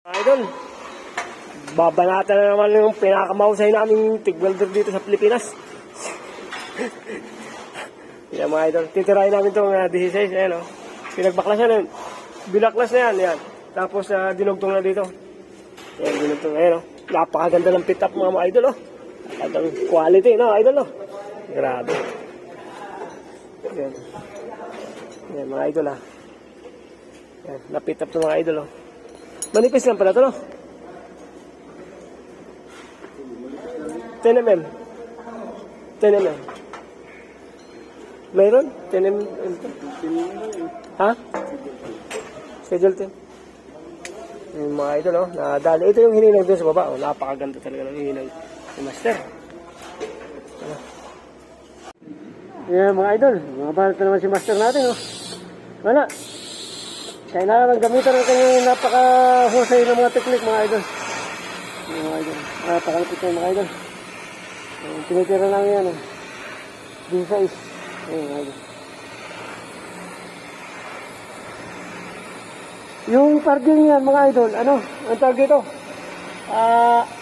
Idol, babanatan na naman yung pinakamahusay naming tig-welder dito sa Pilipinas. Yan mga idol, titirahin namin itong 16, ayan o. Pinagbaklas na yun, binaklas na yan. Tapos dinugtong na dito. Ayan, dinugtong, ayan o. Napakaganda ng pit up mga idol o. Napakaganda quality, no idol o. Grabe. Yan mga idol ha. Yan, na-pit up ito mga idol o. Manipis lang pala ito, no? 10 mm. 10 mm. Mayroon? 10 mm. Ha? Schedule 10. Yung mga idol, no? Nadali. Ito yung hininag doon sa baba. Oh, napakaganda talaga ng hininag ni Master. Yan mga idol. Mga balat na naman si Master natin, oh. Wala. Kailangan gamitan ng kanyang napakahusay ng mga teknik mga idol. Mga idol. Napakalapit na mga idol. Tinitira lang yan. D6. Ayun mga idol. Yung parking yan mga idol. Ano? Ang tawag dito?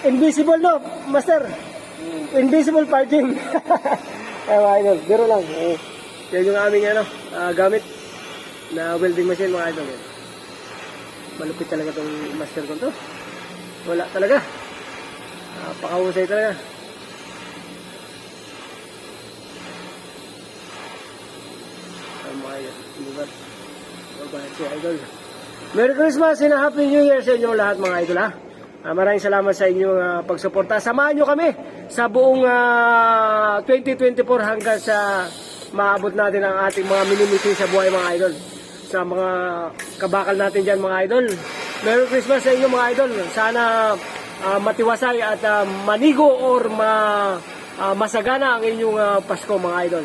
Invisible no? Master? Invisible parking. Ay mga idol. Biro lang. Yan yung aming gamit na welding machine mga idol. Malupit talaga itong master ko to. Wala talaga. Napakahusay talaga. Mga idol. Babahan si idol. Merry Christmas and Happy New Year sa inyo lahat mga idol ha. Maraming salamat sa inyong pagsuporta. Samahan nyo kami sa buong 2024 hanggang sa maabot natin ang ating mga minimitin sa buhay mga idol. Sa mga kabakal natin dyan mga idol. Merry Christmas sa inyo mga idol. Sana matiwasay at manigo or masagana ang inyong Pasko mga idol.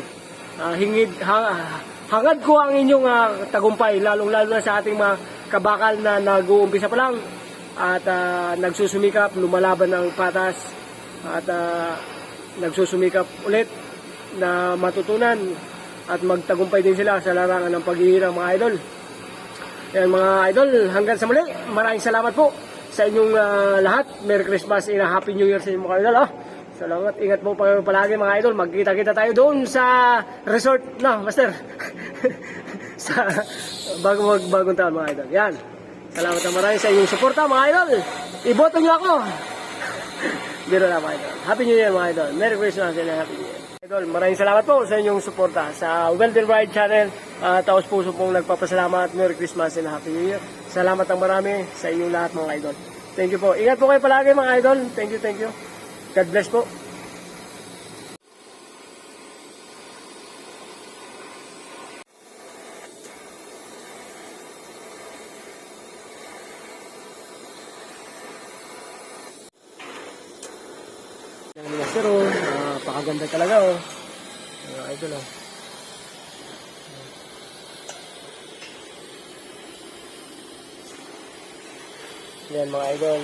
Hangad ko ang inyong tagumpay lalong-lalo na sa ating mga kabakal na nag-uumpisa pa lang at nagsusumikap, lumalaban ng patas at nagsusumikap ulit na matutunan at magtagumpay din sila sa larangan ng paghihirang mga idol. Yan mga idol, hanggang sa muli, maraming salamat po sa inyong lahat. Merry Christmas and Happy New Year sa inyong mga idol. Salamat, ingat po palagi mga idol. Magkita-kita tayo doon sa resort na, Master. Sa bagong taon mga idol. Yan, salamat na maraming sa inyong suporta mga idol. Iboto nyo ako. Biro na mga idol. Happy New Year mga idol. Merry Christmas and Happy New Year. Idol, maraming salamat po sa inyong suporta sa Weld and Ride channel. Taos puso pong nagpapasalamat. Merry Christmas and Happy New Year. Salamat ang marami sa inyong lahat mga idol. Thank you po. Ingat po kayo palagi mga idol. Thank you. God bless po. Yan mga sir, pakaganda talaga mga idol Yan mga idol.